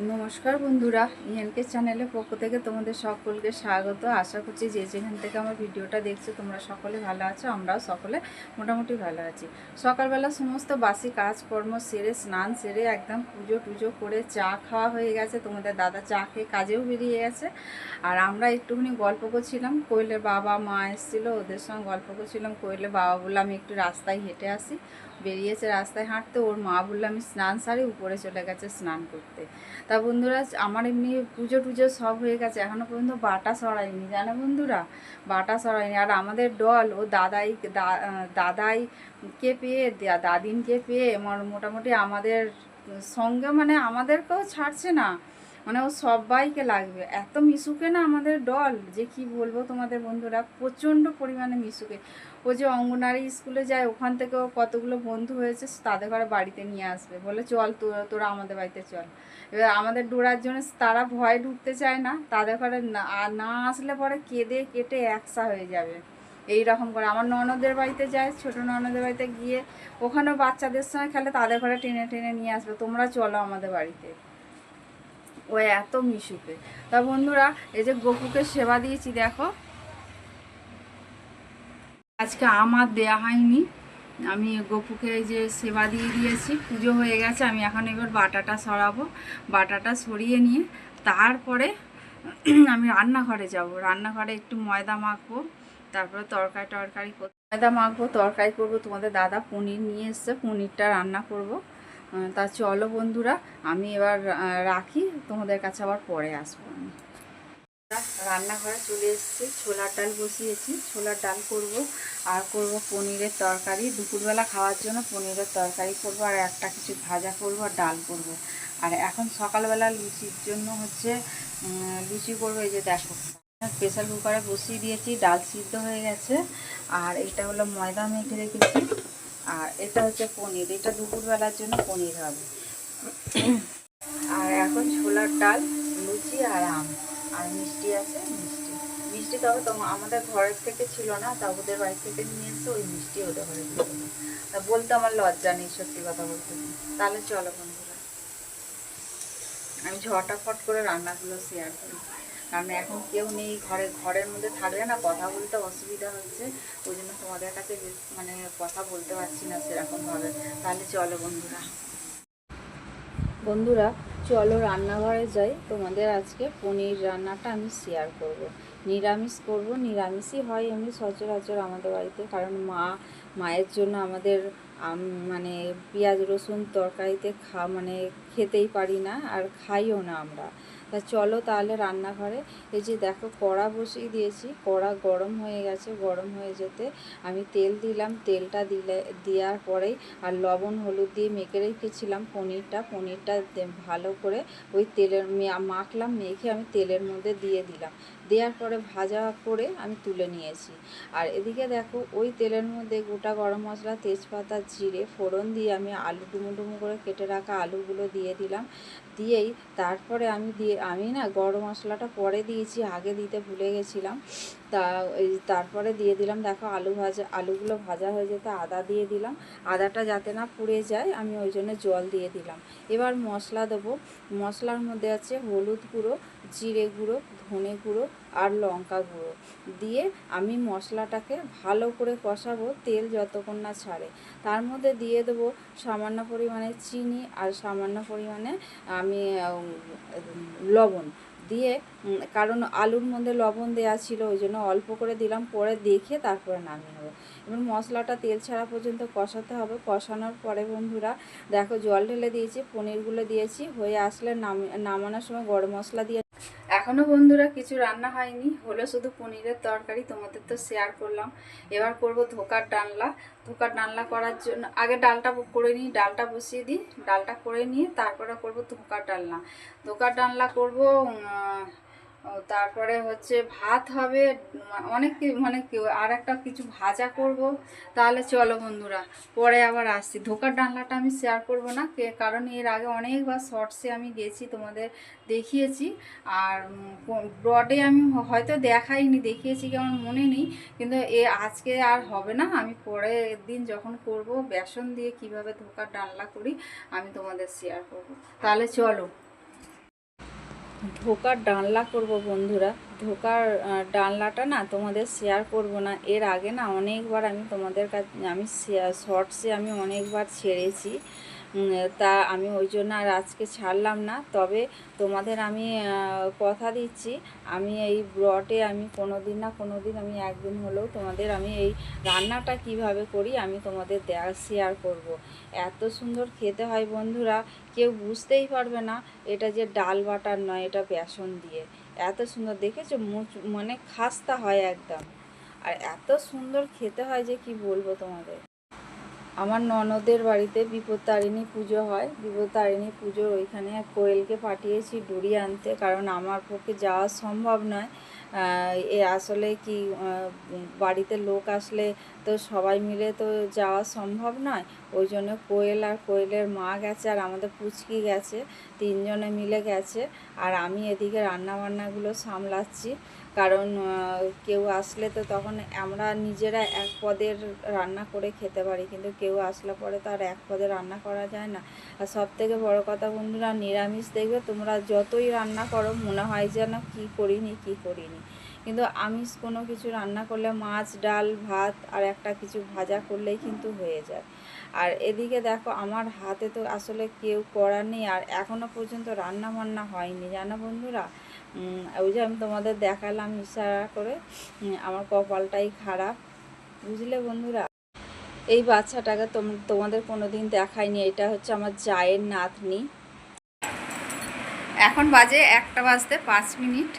নমস্কার বন্ধুরা, ইএনকে চ্যানেলের পক্ষ থেকে তোমাদের সকলকে স্বাগত। আশা করছি যে যেখান থেকে আমার ভিডিওটা দেখছো তোমরা সকলে ভালো আছো। আমরাও সকলে মোটামুটি ভালো আছি। সকালবেলা সমস্ত বাসি কাজকর্ম সেরে স্নান সেরে একদম পুজো টুজো করে চা খাওয়া হয়ে গেছে। তোমাদের দাদা চা খেয়ে কাজেও বেরিয়ে গেছে। আর আমরা একটুখানি গল্প করছিলাম। কোয়েলের বাবা মা এসেছিলো, ওদের সঙ্গে গল্প করছিলাম। কোয়েলের বাবা বললো আমি একটু রাস্তায় হেঁটে আসি, বেরিয়েছে রাস্তায় হাঁটতে। ওর মা বললো আমি স্নান সারি, উপরে চলে গেছে স্নান করতে। তা বন্ধুরা, আমার এমনি পুজো টুজো সব হয়ে গেছে, এখনও পর্যন্ত বাটা সরাইনি, জানো বন্ধুরা, বাটা সরাইনি। আর আমাদের দল ও দাদাইকে পেয়ে দাদিনকে পেয়ে মোটামুটি আমাদের সঙ্গে মানে আমাদেরকেও ছাড়ছে না, মানে ও সবাইকে লাগবে। এত মিশুকে না আমাদের দল, যে কি বলবো তোমাদের বন্ধুরা, প্রচণ্ড পরিমাণে মিশুকে। ও যে অঙ্গনারী স্কুলে যায়, ওখান থেকেও কতগুলো বন্ধু হয়েছে, তাদের ঘরে বাড়িতে নিয়ে আসবে, বলে চল তোরা আমাদের বাড়িতে চল। এবার আমাদের ডোরার জন্য তারা ভয় ঢুকতে চায় না, তাদের ঘরে না আসলে পরে কেঁদে কেটে একসা হয়ে যাবে। এই রকম করে আমার ননদের বাড়িতে যায়, ছোটো ননদের বাড়িতে গিয়ে ওখানেও বাচ্চাদের সঙ্গে খেলে, তাদের ঘরে টেনে টেনে নিয়ে আসবে, তোমরা চলো আমাদের বাড়িতে। ও এত মিশুকে। তা বন্ধুরা, এই যে গপুকে সেবা দিয়েছি দেখো, আজকে আমার দেয়া হয়নি, আমি গপুকে এই যে সেবা দিয়ে দিয়েছি, পুজো হয়ে গেছে। আমি এখন এবার বাটাটা সরাবো, বাটাটা সরিয়ে নিয়ে তারপরে আমি রান্নাঘরে যাব। রান্নাঘরে একটু ময়দা মাখবো, তারপরে তরকারি ময়দা মাখবো, তরকারি করবো। তোমাদের দাদা পনির নিয়ে এসছে, পনিরটা রান্না করব। তা চলো বন্ধুরা, আমি এবার রাখি, তোমাদের কাছে আবার পরে আসবো। আমি রান্নাঘরে চলে এসেছি, ছোলার ডাল বসিয়েছি, ছোলার ডাল করব। আর করব পনিরের তরকারি, দুপুরবেলা খাওয়ার জন্য পনিরের তরকারি করব, আর একটা কিছু ভাজা করব, আর ডাল করব। আর এখন সকালবেলা লুচির জন্য হচ্ছে লুচি করবো। এই যে দেখো, প্রেসার কুকারে বসিয়ে দিয়েছি, ডাল সিদ্ধ হয়ে গেছে। আর এটা হলো ময়দা মেখে রেখেছি, আর এটা হচ্ছে পনির, এটা দুপুরবেলার জন্য পনির হবে। আর এখন ছোলার ডাল, লুচি আর আম, আর মিষ্টি আছে, মিষ্টি তবে আমাদের ঘরের থেকে ছিল না, তা ওদের বাড়ি থেকে নিয়ে এসে ওই মিষ্টি ওদের ঘরে দিয়ে দেবো। তা বলতে আমার লজ্জা নেই, সত্যি কথা বলতে। তাহলে চলো বন্ধুরা, আমি ঝটাফট করে রান্নাগুলো শেয়ার করি, কারণ এখন কেউ নেই ঘরে, ঘরের মধ্যে থাকলে না কথা বলতে অসুবিধা হচ্ছে, ওই জন্য তোমাদের কাছে মানে কথা বলতে পারছি না সেরকমভাবে। তাহলে চলো বন্ধুরা, চলো রান্নাঘরে যাই। তোমাদের আজকে পনির রান্নাটা আমি শেয়ার করব। নিরামিষ করব, নিরামিষই হয় এমনি সচরাচর আমাদের বাড়িতে, কারণ মায়ের জন্য আমাদের মানে পেঁয়াজ রসুন তরকারিতে মানে খেতেই পারি না, আর খাইও না আমরা। তা চলো তাহলে রান্নাঘরে। এই যে দেখো, কড়া বসিয়ে দিয়েছি, কড়া গরম হয়ে গেছে, গরম হয়ে যেতে আমি তেল দিলাম। তেলটা দেওয়ার পরেই আর লবণ হলুদ দিয়ে মেখে রেখেছিলাম পনিরটা ভালো করে ওই তেলের মাখলাম, মেখে আমি তেলের মধ্যে দিয়ে দিলাম। দেওয়ার পরে ভাজা করে আমি তুলে নিয়েছি। আর এদিকে দেখো, ওই তেলের মধ্যে গোটা গরম মশলা, তেজপাতা, জিরে ফোড়ন দিয়ে আমি আলু ডুমো ডুমো করে কেটে রাখা আলুগুলো দিয়ে দিলাম। দিয়েই তারপরে আমি না গরম মশলাটা পরে দিয়েছি, আগে দিতে ভুলে গেছিলাম। তা তারপরে দিয়ে দিলাম, দেখো আলুগুলো ভাজা হয়ে যেতে আদা দিয়ে দিলাম। আদাটা যাতে না পুড়ে যায়, আমি ওই জন্য জল দিয়ে দিলাম। এবার মশলা দেবো। মশলার মধ্যে আছে হলুদ গুঁড়ো, জিরে গুঁড়ো, ধনে গুঁড়ো আর লঙ্কা গুঁড়ো দিয়ে আমি মশলাটাকে ভালো করে কষাবো, তেল যতক্ষণ না ছাড়ে। তার মধ্যে দিয়ে দেবো সামান্য পরিমাণে চিনি, আর সামান্য পরিমাণে আমি লবণ দিয়ে, কারণ আলুর মধ্যে লবণ দেওয়া ছিল, ওই জন্য অল্প করে দিলাম, পরে দেখে তারপরে নামিয়ে নেবো। এবার মশলাটা তেল ছাড়া পর্যন্ত কষাতে হবে। কষানোর পরে বন্ধুরা দেখো, জল ঢেলে দিয়েছি, পনিরগুলো দিয়েছি, হয়ে আসলে নামানোর সময় গরম মশলা দিয়ে। এখনও বন্ধুরা কিছু রান্না হয়নি, হলো শুধু পনিরের তরকারি, তোমাদের তো শেয়ার করলাম। এবার করব ধোকার ডালনা। ধোকার ডালনা করার জন্য আগে ডালটা করে নিই, ডালটা বসিয়ে দিই, ডালটা করে নিয়ে তারপরে করব ধোকার ডালনা। ধোকার ডালনা করব, তারপরে হচ্ছে ভাত হবে, অনেক মানে আর একটা কিছু ভাজা করব। তাহলে চলো বন্ধুরা, পরে আবার আসছি। ধোকার ডালনাটা আমি শেয়ার করব না, কারণ এর আগে অনেকবার শর্টসে আমি গেছি, তোমাদের দেখিয়েছি। আর ব্রডে আমি হয়তো দেখাইনি, দেখিয়েছি কি আমার মনে নেই, কিন্তু আজকে আর হবে না। আমি পরের দিন যখন করব, বেসন দিয়ে কিভাবে ধোকার ডালনা করি আমি তোমাদের শেয়ার করব। তাহলে চলো। ধোকার ডালনা করব বন্ধুরা। ধোকার ডালনাটা না তোমাদের শেয়ার করব না, এর আগে না অনেকবার আমি তোমাদের কাছে আমি শর্টসে আমি অনেকবার ছেড়েছি। তা আমি ওই জন্য আর আজকে ছাড়লাম না। তবে তোমাদের আমি কথা দিচ্ছি, আমি এই ব্লগে আমি কোনো দিন না কোনো দিন আমি একদিন হলেও তোমাদের আমি এই রান্নাটা কিভাবে করি আমি তোমাদের শেয়ার করব। এত সুন্দর খেতে হয় বন্ধুরা, কেউ বুঝতেই পারবে না এটা যে ডাল বাটার নয়, এটা বেসন দিয়ে। এত সুন্দর দেখেছো, মানে খাস্তা হয় একদম, আর এত সুন্দর খেতে হয় যে কি বলবো তোমাদের। আমার ননদের বাড়িতে বিপত্তারিণী পুজো হয়, বিপত্তারিণী পুজোর ওইখানে কোয়েলকে পাঠিয়েছি ডুরি আনতে, কারণ আমার পক্ষে যাওয়া সম্ভব নয়। এ আসলে কি বাড়িতে লোক আসলে তো সবাই মিলে তো যাওয়া সম্ভব নয়। ওই জন্য কোয়েল আর কোয়েলের মা গেছে আর আমাদের পুচকি গেছে, তিনজনে মিলে গেছে। আর আমি এদিকে রান্নাবান্নাগুলো সামলাচ্ছি, কারণ কেউ আসলে তো তখন আমরা নিজেরা এক পদের রান্না করে খেতে পারি, কিন্তু কেউ আসলে পরে তো আর এক পদে রান্না করা যায় না। আর সবথেকে বড় কথা বন্ধুরা, নিরামিষ দেখবে তোমরা যতই রান্না করো মনে হয় যেন কী করিনি কী করিনি, কিন্তু আমিষ কোনো কিছু রান্না করলে মাছ ডাল ভাত আর একটা কিছু ভাজা করলেই কিন্তু হয়ে যায়। আর এদিকে দেখো আমার হাতে তো আসলে কেউ করার নেই, আর এখনও পর্যন্ত রান্না বান্না হয়নি জানো বন্ধুরা। ওই যে আমি তোমাদের দেখালাম ইশারা করে, আমার কপালটাই খারাপ, বুঝলে বন্ধুরা। এই বাচ্চাটাকে তোমাদের কোনো দিন দেখায়নি, এটা হচ্ছে আমার জায়ের নাতনি। এখন বাজে 1:05।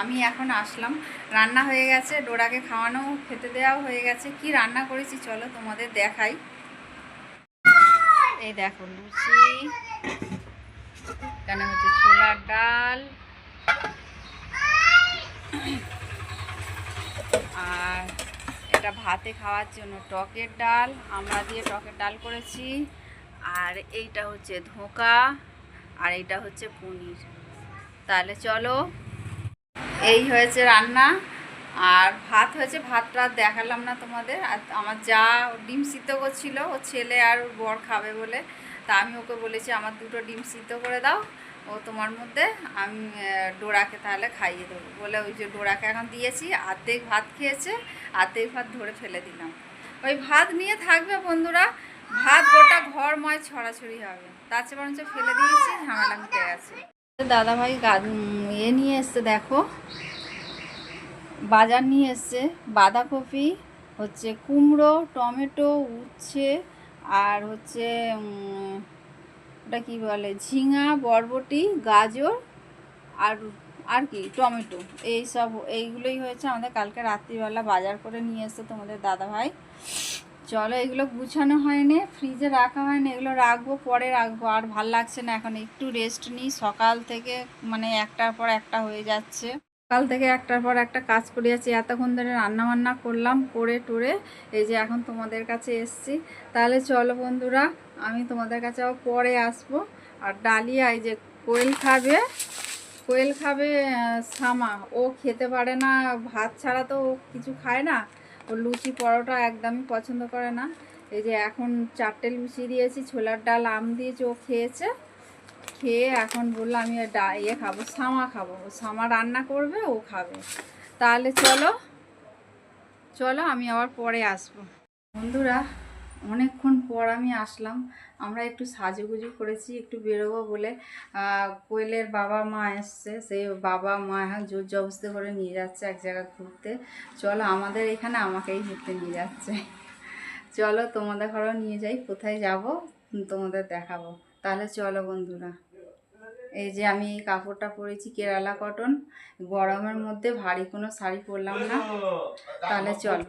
আমি এখন আসলাম, রান্না হয়ে গেছে, ডোরাকে খাওয়ানো খেতে দেওয়াও হয়ে গেছে। কি রান্না করেছি চলো তোমাদের দেখাই। এই দেখো লুচি, এখানে হচ্ছে ছোলার ডাল, আর এটা ভাতে খাওয়ার জন্য টকের ডাল, আমরা দিয়ে টকের ডাল করেছি। আর এইটা হচ্ছে ধোঁকা, আর এইটা হচ্ছে পনির। তাহলে চলো, এই হয়েছে রান্না। আর ভাত হয়েছে, ভাতটা দেখালাম না তোমাদের। আর আমার যা ডিম সিদ্ধ করছিল, ও ছেলে আর ওর বর খাবে বলে, তা আমি ওকে বলেছি আমার 2টো ডিম সিদ্ধ করে দাও, ও তোমার মধ্যে আমি ডোরাকে তাহলে খাইয়ে দেবো বলে, ওই যে ডোরাকে এখন দিয়েছি। অর্ধেক ভাত খেয়েছে, অর্ধেক ভাত ধরে ফেলে দিলাম। ওই ভাত নিয়ে থাকবে বন্ধুরা, ভাত গোটা ঘরময় ছড়াছড়ি হবে, তার চেয়ে বরঞ্চ ফেলে দিয়েছি, ঝামেলা মিটে গেছে। দাদাভাই নিয়ে এসছে দেখো, বাজার নিয়ে এসছে। বাঁধাকপি, হচ্ছে কুমড়ো, টমেটো, উচ্ছে, আর হচ্ছে ওটা কী বলে ঝিঙা, বরবটি, গাজর, আর আর কি টমেটো, এইগুলোই হয়েছে আমাদের কালকে রাত্রিবেলা বাজার করে নিয়ে এসছে তোমাদের দাদাভাই। চলো, এগুলো গুছানো হয়নি, ফ্রিজে রাখা হয়নি, এগুলো রাখবো, পরে রাখবো। আর ভাল লাগছে না, এখন একটু রেস্ট নিই। সকাল থেকে মানে একটার পর একটা হয়ে যাচ্ছে, সকাল থেকে একটার পর একটা কাজ করে যাচ্ছি। এতক্ষণ ধরে রান্নাবান্না করলাম, করে টরে এই যে এখন তোমাদের কাছে এসছি। তাহলে চলো বন্ধুরা, আমি তোমাদের কাছে আবার পরে আসবো। আর ডালিয়া, এই যে কোয়েল খাবে, কোয়েল খাবে সামা, ও খেতে পারে না ভাত ছাড়া, তো ও কিছু খায় না, ও লুচি পরোটা একদমই পছন্দ করে না। এই যে এখন 4টে লুচি দিয়েছি, ছোলার ডাল আম দিয়েছি, ও খেয়েছে। খেয়ে এখন বললো আমি খাবো, সামা খাবো, ও সামা রান্না করবে, ও খাবে। তাহলে চলো চলো, আমি আবার পরে আসবো বন্ধুরা। অনেকক্ষণ পর আমি আসলাম, আমরা একটু সাজুগুজু করেছি, একটু বেরোবো বলে। কোয়েলের বাবা মা এসছে, সেই বাবা মা এখন জোর জবস্তি করে নিয়ে যাচ্ছে এক জায়গায় ঘুরতে। চলো, আমাদের এখানে আমাকেই ঘুরতে নিয়ে যাচ্ছে। চলো তোমাদের ঘরেও নিয়ে যাই, কোথায় যাব তোমাদের দেখাবো। তাহলে চলো বন্ধুরা, এই যে আমি এই কাপড়টা পরেছি কেরালা কটন, গরমের মধ্যে ভারী কোনো শাড়ি পরলাম না। তাহলে চল,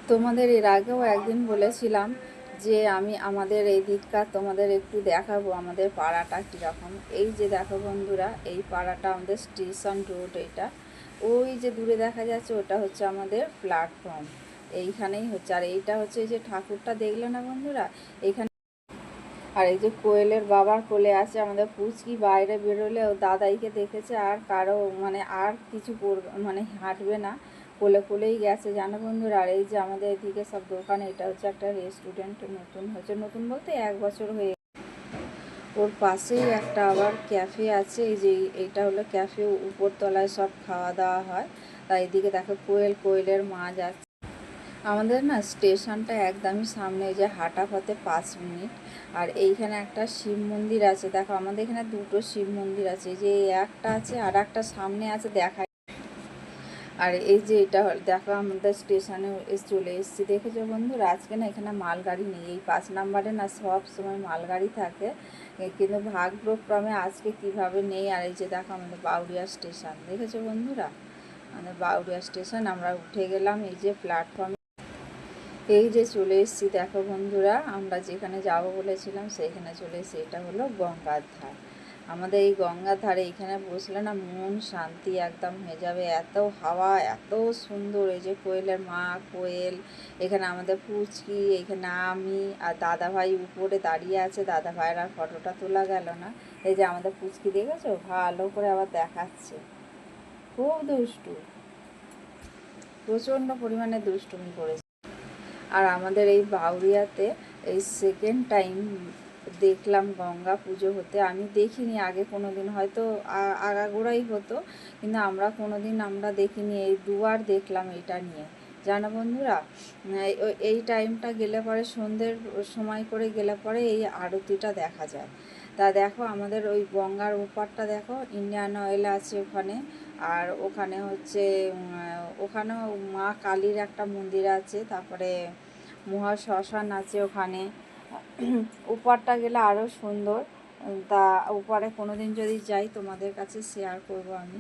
তোমাদের এর আগেও একদিন বলেছিলাম যে আমি আমাদের এই দিককার তোমাদের একটু দেখাবো আমাদের পাড়াটা কীরকম। এই যে দেখো বন্ধুরা, এই পাড়াটা আমাদের স্টেশন রোড, এটা ওই যে দূরে দেখা যাচ্ছে ওটা হচ্ছে আমাদের প্ল্যাটফর্ম, এইখানেই হচ্ছে। আর এইটা হচ্ছে এই যে ঠাকুরটা দেখলে না বন্ধুরা, এইখানে। আর এই যে কোয়েলের বাবার কোলে আছে আমাদের পুচকি, বাইরে বেরোলে ও দাদাইকে দেখেছে, আর কারো মানে আর কিছু মানে হাঁটবে না, কোলে কোলেই গেছে জানো বন্ধুরা। আর এই যে আমাদের এদিকে সব দোকান, এটা হচ্ছে একটা রেস্টুরেন্ট, নতুন হচ্ছে, নতুন বলতে 1 বছর হয়ে। ওর পাশেই একটা আবার ক্যাফে আছে, এই যে এইটা হলো ক্যাফে, উপরতলায় সব খাওয়া দাওয়া হয়। তাই এদিকে দেখো কোয়েলের মা যাচ্ছে। আমাদের না স্টেশনটা একদমই সামনে, এই যে হাঁটা পথে 5 মিনিট। আর এইখানে একটা শিব মন্দির আছে, দেখো আমাদের এখানে দুটো শিব মন্দির আছে, এই যে একটা আছে আর একটা সামনে আছে দেখা। আর এই যে এটা দেখো আমাদের স্টেশনে চলে এসেছি, দেখেছো বন্ধুরা। আজকে না এখানে মালগাড়ি নেই, এই 5 নম্বরে না সব সময় মালগাড়ি থাকে, কিন্তু ভাগ্যক্রমে আজকে কিভাবে নেই। আর এই যে দেখো আমাদের বাউরিয়া স্টেশন, দেখেছো বন্ধুরা, আমাদের বাউরিয়া স্টেশন। আমরা উঠে গেলাম এই যে প্ল্যাটফর্মে, এই যে চলে এসেছি দেখো বন্ধুরা, আমরা যেখানে যাব বলেছিলাম সেইখানে চলে এসেছি। এটা হলো গঙ্গার ধার। আমাদের এই গঙ্গার ধারে এখানে বসলে না মন শান্তি একদম হয়ে যাবে, এত হাওয়া, এত সুন্দর। এই যে কোয়েলের মা, কোয়েল, এখানে আমাদের পুচকি, এখানে আমি আর দাদা ভাই উপরে দাঁড়িয়ে আছে। দাদা ভাইয়ের আর ফটোটা তোলা গেল না। এই যে আমাদের পুচকি দেখেছো, ভালো করে আবার দেখাচ্ছে, খুব দুষ্টু, প্রচণ্ড পরিমাণে দুষ্টুমি করেছে। আর আমাদের এই বাউরিয়াতে এই সেকেন্ড টাইম দেখলাম গঙ্গা পুজো হতে। আমি দেখিনি আগে কোনো দিন, হয়তো আগাগোড়াই হতো, কিন্তু আমরা দেখিনি। এই দুবার দেখলাম এটা নিয়ে, জানো বন্ধুরা। এই টাইমটা গেলে পরে সন্ধ্যের সময় করে গেলে পরে এই আরতিটা দেখা যায়। তা দেখো আমাদের ওই গঙ্গার ওপারটা দেখো, ইন্ডিয়ান অয়েল আছে ওখানে। আর ওখানে হচ্ছে ওখানেও মা কালীর একটা মন্দির আছে, তারপরে মহা শ্মশান আছে ওখানে। ওপারটা গেলে আরও সুন্দর। তা ওপারে কোনো দিন যদি যাই তোমাদের কাছে শেয়ার করব আমি।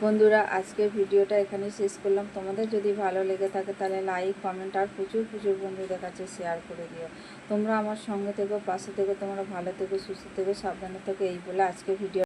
বন্ধুরা আজকের ভিডিওটা এখানে শেষ করলাম। তোমাদের যদি ভালো লেগে থাকে তাহলে লাইক, কমেন্ট আর প্রচুর বন্ধুদের কাছে শেয়ার করে দিও। তোমরা আমার সঙ্গে থেকো, পাশে থেকো, তোমরা ভালো থেকো, সুস্থ থেকো, সাবধানে থেকো, এই বলে আজকের ভিডিও